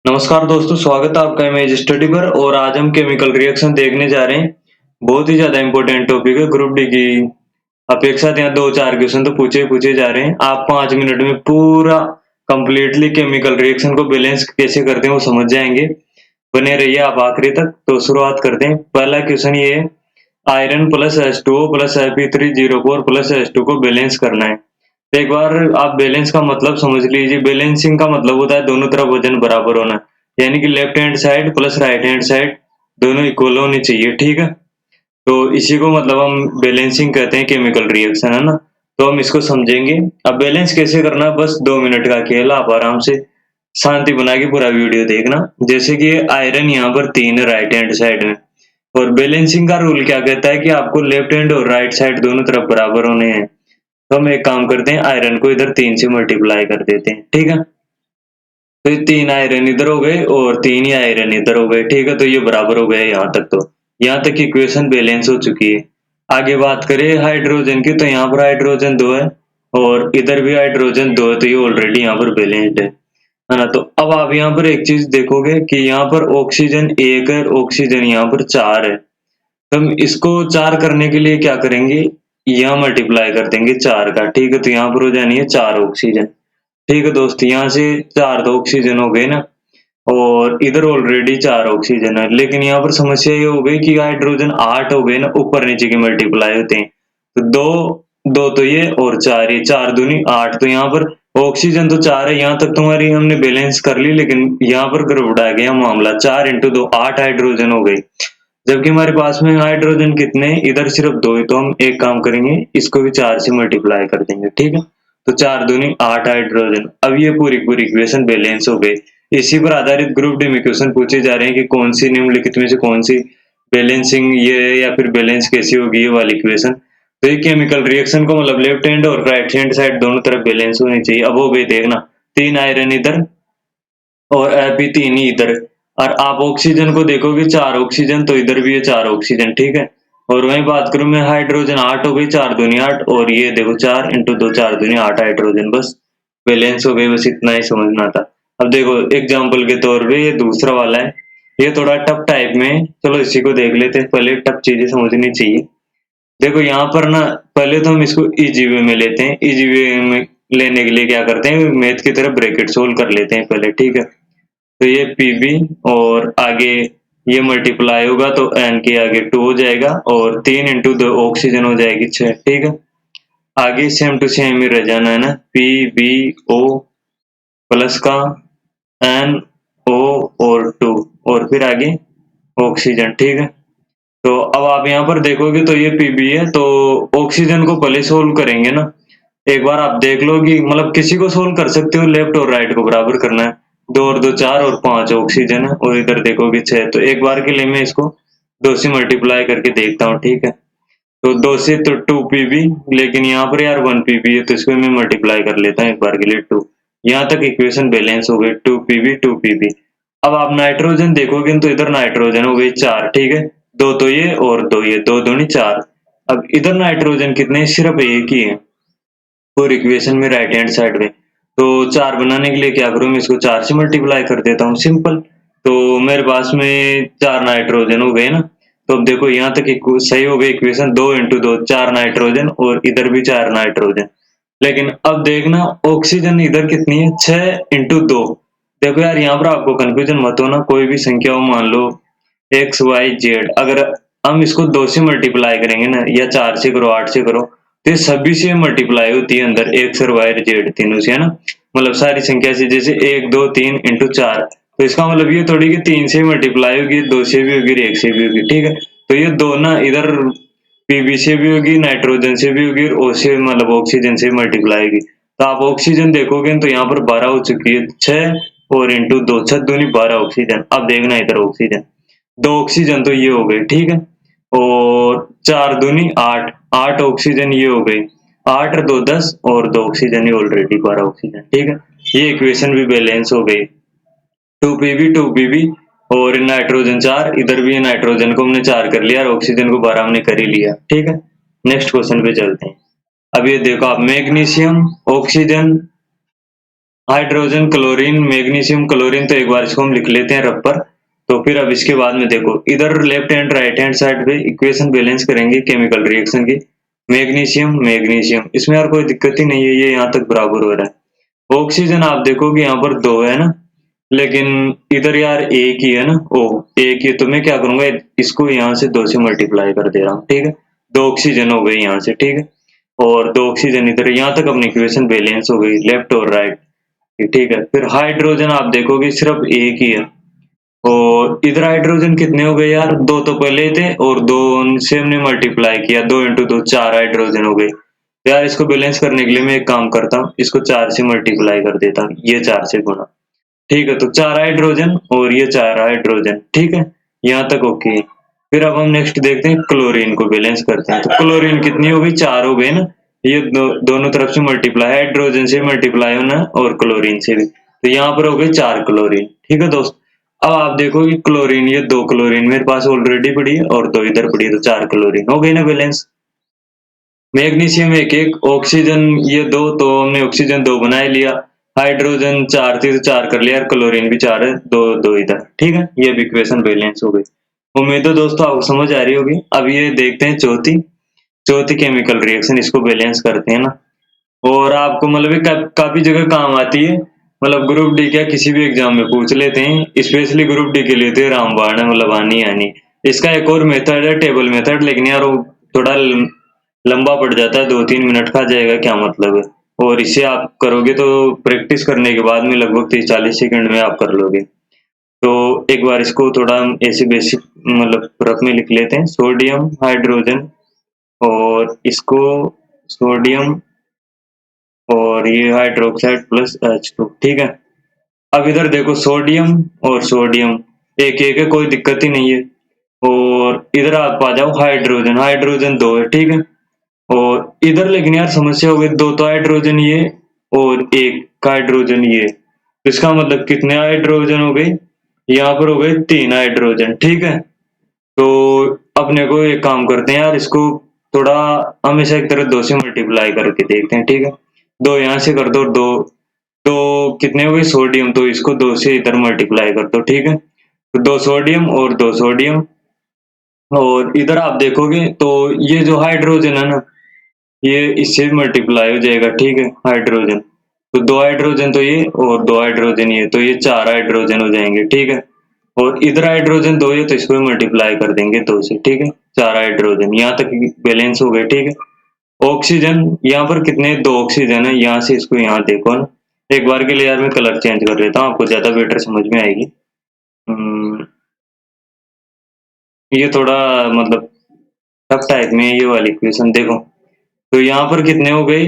नमस्कार दोस्तों, स्वागत है आपका इमेज स्टडी पर। और आज हम केमिकल रिएक्शन देखने जा रहे हैं। बहुत ही ज्यादा इंपॉर्टेंट टॉपिक है। ग्रुप डी की अपेक्षा यहाँ दो चार क्वेश्चन तो पूछे जा रहे हैं। आप 5 मिनट में पूरा कंप्लीटली केमिकल रिएक्शन को बैलेंस कैसे करते हैं वो समझ जाएंगे। बने रहिए आप आखिरी तक। तो शुरुआत करते हैं। पहला क्वेश्चन ये है, iron plus H2O plus Fe3O4 plus H2 को बैलेंस करना है। तो एक बार आप बैलेंस का मतलब समझ लीजिए। बैलेंसिंग का मतलब होता है दोनों तरफ वजन बराबर होना, यानी कि left hand side plus right hand side दोनों इक्वल होनी चाहिए। ठीक है, तो इसी को मतलब हम बैलेंसिंग कहते हैं, केमिकल रिएक्शन है ना। तो हम इसको समझेंगे। अब बैलेंस कैसे करना है, बस 2 मिनट का खेल। आप आराम से शांति बना के पूरा वीडियो देखना। जैसे कि आयरन यहाँ पर 3 है राइट हैंड साइड में, और बैलेंसिंग का रूल क्या कहता है कि आपको लेफ्ट हैंड और राइट साइड दोनों तरफ बराबर होने हैं। तो हम एक काम करते हैं, आयरन को इधर 3 से मल्टीप्लाई कर देते हैं। ठीक है, तो ये 3 आयरन इधर हो गए और 3 ही आयरन इधर हो गए। ठीक है, तो ये बराबर हो गए यहाँ तक। तो यहाँ तक इक्वेशन बैलेंस हो चुकी है। आगे बात करें हाइड्रोजन की, तो यहाँ पर हाइड्रोजन 2 है और इधर भी हाइड्रोजन 2 है, तो ये ऑलरेडी यहाँ पर बैलेंस्ड है ना। तो अब आप यहाँ पर एक चीज देखोगे कि यहाँ पर ऑक्सीजन 1 है, ऑक्सीजन यहाँ पर 4 है। तो हम इसको 4 करने के लिए क्या करेंगे, यहाँ मल्टीप्लाई कर देंगे 4 का। ठीक है, तो यहाँ पर हो जानी है 4 ऑक्सीजन। ठीक है दोस्त, यहाँ से 4 तो ऑक्सीजन हो गए ना, और इधर ऑलरेडी 4 ऑक्सीजन है। लेकिन यहाँ पर समस्या ये हो गई कि हाइड्रोजन 8 हो गए ना, ऊपर नीचे के मल्टीप्लाई होते हैं। तो दो दो तो ये और 4, ये 4 दूनी 8। तो यहाँ पर ऑक्सीजन तो 4 है, यहाँ तक तुम्हारी हमने बैलेंस कर ली। लेकिन यहाँ पर गड़बड़ा गया मामला, 4 इंटू 2 8 हाइड्रोजन हो गई। जबकि हमारे पास में हाइड्रोजन कितने हैं, इधर सिर्फ 2 है। तो हम एक काम करेंगे, इसको भी 4 से मल्टीप्लाई कर देंगे। ठीक है, तो 4 दूनी 8 हाइड्रोजन। अब ये पूरी पूरी इक्वेशन बैलेंस हो गई। इसी पर आधारित ग्रुप डी में क्वेश्चन पूछे जा रहे हैं कि कौन सी निम्नलिखित में से कौन सी बैलेंसिंग ये है, या फिर बैलेंस कैसी होगी ये वाली इक्वेशन। तो ये केमिकल रिएक्शन को मतलब लेफ्ट हैंड और राइट हैंड साइड दोनों तरफ बैलेंस होनी चाहिए। अब हो गई, देखना 3 आयरन इधर और Fe 3 ही इधर। और आप ऑक्सीजन को देखोगे 4 ऑक्सीजन, तो इधर भी है 4 ऑक्सीजन। ठीक है, और वही बात करूं मैं, हाइड्रोजन 8 हो गई, 4 दूनी 8, और ये देखो 4 इंटू 2 4 दूनी 8 हाइड्रोजन। बस बैलेंस हो गई, बस इतना ही समझना था। अब देखो एग्जाम्पल के तौर पे ये दूसरा वाला है, ये थोड़ा टफ टाइप में है। चलो इसी को देख लेते हैं। पहले टफ चीजें समझनी चाहिए। देखो यहाँ पर ना, पहले तो हम इसको इजी वे में लेते हैं। इजी वे में लेने के लिए क्या करते हैं, मैथ की तरफ ब्रैकेट सोल्व कर लेते हैं पहले। ठीक है, तो ये Pb और आगे ये मल्टीप्लाई होगा तो n के आगे 2 हो जाएगा, और 3 इंटू 2 ऑक्सीजन हो जाएगी 6। ठीक है, आगे सेम टू सेम ही रह जाना है ना, PbO प्लस का NO और 2, और फिर आगे ऑक्सीजन। ठीक है, तो अब आप यहाँ पर देखोगे तो ये Pb है, तो ऑक्सीजन को पहले सोल्व करेंगे ना। एक बार आप देख लो कि मतलब किसी को सोल्व कर सकते हो, लेफ्ट और राइट को बराबर करना है। 2 और 2 4 और 5 ऑक्सीजन है, और इधर देखोगे 6। तो एक बार के लिए मैं इसको 2 से मल्टीप्लाई करके देखता हूँ। ठीक है, तो 2 से तो 2 Pb, लेकिन यहाँ पर यार 1 Pb है, तो इसको मैं मल्टीप्लाई कर लेता हूँ एक बार के लिए 2। यहाँ तक इक्वेशन बैलेंस हो गई, 2 Pb। अब आप नाइट्रोजन देखोगे तो इधर नाइट्रोजन हो गई 4। ठीक है, 2 तो ये और 2 ये, 2 दूनी 4। अब इधर नाइट्रोजन कितने, सिर्फ एक ही है और इक्वेशन में राइट हैंड साइड में। तो 4 बनाने के लिए क्या करूं, मैं इसको 4 से मल्टीप्लाई कर देता हूं, सिंपल। तो मेरे पास में 4 नाइट्रोजन हो गए ना। तो अब देखो यहाँ तक सही हो गई इक्वेशन, 2 इंटू 2 4 नाइट्रोजन, और इधर भी 4 नाइट्रोजन। लेकिन अब देखना ऑक्सीजन इधर कितनी है, 6 इंटू 2। देखो यार यहाँ पर आपको कंफ्यूजन मत होना, कोई भी संख्या हो, मान लो एक्स वाई जेड, अगर हम इसको 2 से मल्टीप्लाई करेंगे ना, या 4 से करो 8 से करो, तो ये सभी से मल्टीप्लाई होती है अंदर, एक्स और वाई जेड तीनों से, है ना। मतलब सारी संख्या से, जैसे 1 2 3 इंटू 4। तो इसका मतलब ये थोड़ी कि 3 से मल्टीप्लाई होगी, 2 से भी होगी, 1 से भी होगी। ठीक है, तो ये 2 ना इधर पीबी से भी होगी, नाइट्रोजन से भी होगी, और ओ से मतलब ऑक्सीजन से मल्टीप्लाई होगी। तो आप ऑक्सीजन देखोगे तो यहाँ पर 12 हो चुकी है, 6 और इंटू 2 6 दूनी 12 ऑक्सीजन। अब देखना इधर ऑक्सीजन, 2 ऑक्सीजन तो ये हो गई। ठीक है, और 4 दूनी 8, 8 ऑक्सीजन ये हो गई, 8 और 2 10, और 2 ऑक्सीजन ये ऑलरेडी 12 ऑक्सीजन। ठीक है, ये इक्वेशन भी बैलेंस हो गई, 2 Pb और नाइट्रोजन 4, इधर भी नाइट्रोजन को हमने 4 कर लिया और ऑक्सीजन को 12 हमने कर ही लिया। ठीक है, नेक्स्ट क्वेश्चन पे चलते हैं। अब ये देखो आप, magnesium, oxygen hydrogen chlorine magnesium chlorine, तो एक बार इसको हम लिख लेते हैं रब पर। तो फिर अब इसके बाद में देखो इधर left hand right hand side पे इक्वेशन बैलेंस करेंगे केमिकल रिएक्शन की। मैग्नीशियम मैग्नीशियम, इसमें यार कोई दिक्कत ही नहीं है, ये यहाँ तक बराबर हो रहा है। ऑक्सीजन आप देखोगे यहाँ पर 2 है ना, लेकिन इधर यार एक ही है ना, ओ एक ही है, तो मैं क्या करूंगा इसको यहाँ से 2 से मल्टीप्लाई कर दे रहा हूँ, ठीक है। 2 ऑक्सीजन हो गई यहाँ से, ठीक है, और 2 ऑक्सीजन इधर, यहाँ तक अपनी इक्वेशन बैलेंस हो गई लेफ्ट और राइट, ठीक है। फिर हाइड्रोजन आप देखोगे सिर्फ एक ही है, और इधर हाइड्रोजन कितने हो गए यार, 2 तो पहले थे और 2 से हमने मल्टीप्लाई किया, 2 इंटू 2 4 हाइड्रोजन हो गए। तो यार इसको बैलेंस करने के लिए मैं एक काम करता हूँ, इसको 4 से मल्टीप्लाई कर देता हूँ, ये 4 से गुणा, ठीक है। तो 4 हाइड्रोजन और ये 4 हाइड्रोजन, ठीक है, यहाँ तक ओके है। फिर अब हम नेक्स्ट देखते हैं क्लोरीन को बैलेंस करते हैं। तो क्लोरीन कितनी हो गई, 4 हो गए ना, ये दोनों तरफ से मल्टीप्लाई, हाइड्रोजन से मल्टीप्लाई होना और क्लोरीन से भी, तो यहाँ पर हो गई 4 क्लोरीन, ठीक है दोस्त। अब आप देखो कि क्लोरीन, ये 2 क्लोरीन मेरे पास ऑलरेडी पड़ी है और 2 इधर पड़ी है, तो 4 क्लोरीन हो गई ना बैलेंस। मैग्नीशियम एक एक, ऑक्सीजन ये 2, तो हमने ऑक्सीजन 2 बना ही लिया, हाइड्रोजन 4 थी तो 4 कर लिया, क्लोरीन भी 4 है, 2 2 इधर, ठीक है। ये भी इक्वेशन बैलेंस हो गई। उम्मीद है दोस्तों आपको समझ आ रही होगी। अब ये देखते हैं चौथी चौथी केमिकल रिएक्शन, इसको बैलेंस करते हैं ना, और आपको मतलब ये काफी जगह काम आती है, मतलब ग्रुप डी क्या किसी भी एग्जाम में पूछ लेते हैं, स्पेशली ग्रुप डी के लिए तो ये रामबाण है, मतलब आनी आनी। इसका एक और मेथड है टेबल मेथड, लेकिन यार वो थोड़ा लंबा पड़ जाता है, 2-3 मिनट का जाएगा, क्या मतलब है। और इसे आप करोगे तो प्रैक्टिस करने के बाद में लगभग 30-40 सेकंड में आप कर लोगे। तो एक बार इसको थोड़ा हम ऐसे बेसिक मतलब रफ में लिख लेते हैं, सोडियम हाइड्रोजन, और इसको सोडियम, और ये हाइड्रोक्साइड प्लस H2, ठीक है। अब इधर देखो सोडियम और सोडियम एक एक है, कोई दिक्कत ही नहीं है। और इधर आप आ जाओ हाइड्रोजन, हाइड्रोजन 2 है, ठीक है। और इधर लेकिन यार समस्या हो गई, 2 तो हाइड्रोजन ये और एक हाइड्रोजन ये, तो इसका मतलब कितने हाइड्रोजन हो गए, यहाँ पर हो गए 3 हाइड्रोजन, ठीक है। तो अपने को एक काम करते हैं यार, इसको थोड़ा हमेशा एक तरह 2 से मल्टीप्लाई करके देखते हैं, ठीक है। 2 यहाँ से कर दो, 2 तो कितने हो गए सोडियम, तो इसको 2 से इधर मल्टीप्लाई कर दो, ठीक है। तो 2 सोडियम और 2 सोडियम, और इधर आप देखोगे तो ये जो हाइड्रोजन है ना, ये इससे मल्टीप्लाई हो जाएगा, ठीक है, हाइड्रोजन। तो 2 हाइड्रोजन तो ये और 2 हाइड्रोजन ये, तो ये 4 हाइड्रोजन हो जाएंगे, ठीक है। और इधर हाइड्रोजन 2 है तो इसको मल्टीप्लाई कर देंगे 2 से, ठीक है, 4 हाइड्रोजन, यहाँ तक बैलेंस हो गए, ठीक है। ऑक्सीजन यहाँ पर कितने, 2 ऑक्सीजन है, यहाँ से इसको यहाँ देखो ना, एक बार के लिए यार मैं कलर चेंज कर लेता हूँ, आपको ज्यादा बेटर समझ में आएगी। ये थोड़ा मतलब टफ टाइप में है ये वाली इक्वेशन, देखो तो यहाँ पर कितने हो गए,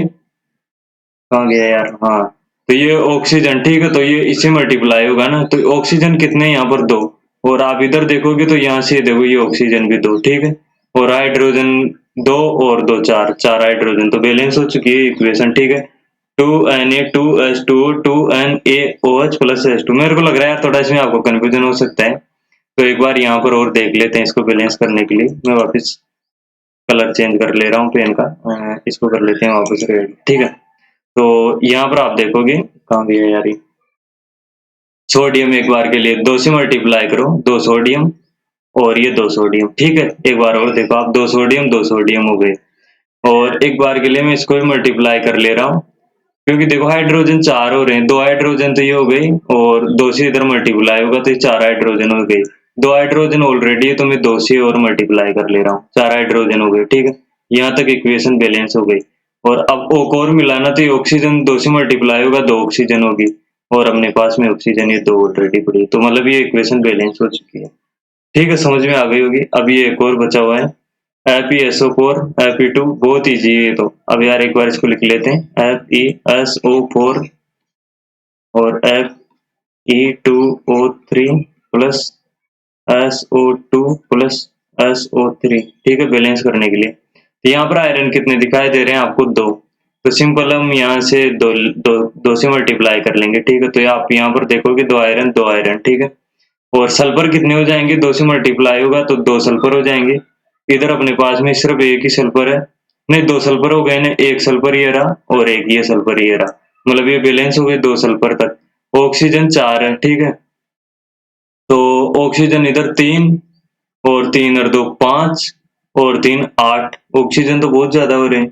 कहाँ गया यार, हाँ, तो ये ऑक्सीजन, ठीक है, तो ये इससे मल्टीप्लाई होगा ना, तो ऑक्सीजन कितने यहाँ पर 2, और आप इधर देखोगे तो यहाँ से देखो ये ऑक्सीजन भी 2, ठीक है, और हाइड्रोजन 2 और 2 4 4 हाइड्रोजन, तो बैलेंस हो चुकी है इक्वेशन, ठीक है। 2Na2H2 2NaOH प्लस H2, मेरे को लग रहा है यार थोड़ा इसमें आपको कंफ्यूजन हो सकता है, तो एक बार यहाँ पर और देख लेते हैं, इसको बैलेंस करने के लिए मैं वापस कलर चेंज कर ले रहा हूँ पेन का, इसको कर लेते हैं वापस रेड, ठीक है। तो यहाँ पर आप देखोगे, कहाँ गया यार ये, सोडियम एक बार के लिए 2 से मल्टीप्लाई करो, 2 सोडियम और ये 2 सोडियम, ठीक है। एक बार और देखो आप, 2 सोडियम 2 सोडियम हो गए, और एक बार के लिए मैं इसको भी मल्टीप्लाई कर ले रहा हूँ, क्योंकि देखो हाइड्रोजन 4 हो रहे हैं, 2 हाइड्रोजन तो ये हो गई और 2 से इधर मल्टीप्लाई होगा तो ये 4 हाइड्रोजन हो गई, 2 हाइड्रोजन ऑलरेडी है तो मैं 2 से और मल्टीप्लाई कर ले रहा हूँ, 4 हाइड्रोजन हो गए, ठीक है। यहाँ तक इक्वेशन बैलेंस हो गई, और अब एक और मिलाना, तो ये ऑक्सीजन 2 से मल्टीप्लाई होगा, 2 ऑक्सीजन होगी, और अपने पास में ऑक्सीजन ये 2 ऑलरेडी पड़ी है, तो मतलब ये इक्वेशन बैलेंस हो चुकी है, ठीक है, समझ में आ गई होगी। अब ये एक और बचा हुआ है, FeSO4 Fe2, बहुत ईजी है, तो अब यार एक बार इसको लिख लेते हैं, FeSO4 और Fe2O3 plus SO2 plus SO3, ठीक है, बैलेंस करने के लिए। तो यहाँ पर आयरन कितने दिखाई दे रहे हैं आपको, 2, तो सिंपल हम यहाँ से दो से मल्टीप्लाई कर लेंगे, ठीक है। तो आप यहाँ पर देखोगे 2 आयरन 2 आयरन, ठीक है। और सल्फर कितने हो जाएंगे, 2 से मल्टीप्लाई होगा तो 2 सल्फर हो जाएंगे, इधर अपने पास में सिर्फ एक ही सल्फर है, नहीं 2 सल्फर हो गए ना, एक सल्फर ये रहा और एक ये सल्फर ये रहा, मतलब ये बैलेंस हो गए 2 सल्फर तक। ऑक्सीजन 4 है, ठीक है। तो ऑक्सीजन इधर 3 और 3 और 2 5 और 3 8। ऑक्सीजन तो बहुत ज्यादा हो रहे हैं।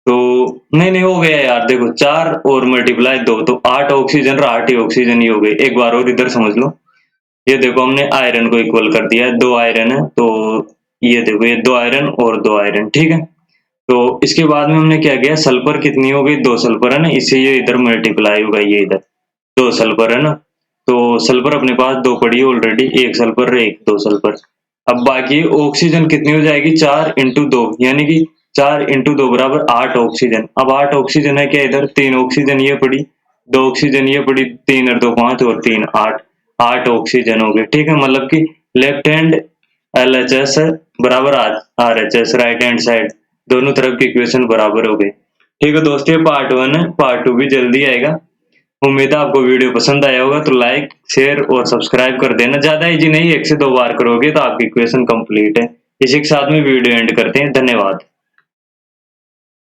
तो नहीं हो गया यार, देखो 4 और मल्टीप्लाई 2 तो 8 ऑक्सीजन और 8 ही ऑक्सीजन ही हो गए। एक बार और इधर समझ लो, ये देखो हमने आयरन को इक्वल कर दिया है, 2 आयरन है तो ये देखो ये 2 आयरन और 2 आयरन, ठीक है। तो इसके बाद में हमने क्या किया, सल्फर कितनी हो गई, 2 सल्फर है ना, इससे ये इधर मल्टीप्लाई होगा, ये इधर 2 सल्फर है ना। तो सल्फर अपने पास 2 पड़ी है ऑलरेडी, 1 सल्फर और 1 2 सल्फर। अब बाकी ऑक्सीजन कितनी हो जाएगी, 4 इंटू 2 यानी कि 4 इंटू 2 बराबर 8 ऑक्सीजन। अब 8 ऑक्सीजन है क्या इधर, 3 ऑक्सीजन ये पड़ी, 2 ऑक्सीजन ये पड़ी, 3 और 2 5 और 3 8, 8 ऑक्सीजन हो गए, ठीक है। मतलब कि लेफ्ट हैंड LHS बराबर RHS, राइट हैंड साइड दोनों तरफ की इक्वेशन बराबर हो गई। ठीक है दोस्तों, ये पार्ट 1 है, पार्ट 2 भी जल्दी आएगा। उम्मीद है आपको वीडियो पसंद आया होगा, तो लाइक शेयर और सब्सक्राइब कर देना। ज्यादा इजी नहीं, 1 से 2 बार करोगे तो आपकी इक्वेशन कंप्लीट है। इसी के साथ में वीडियो एंड करते हैं, धन्यवाद।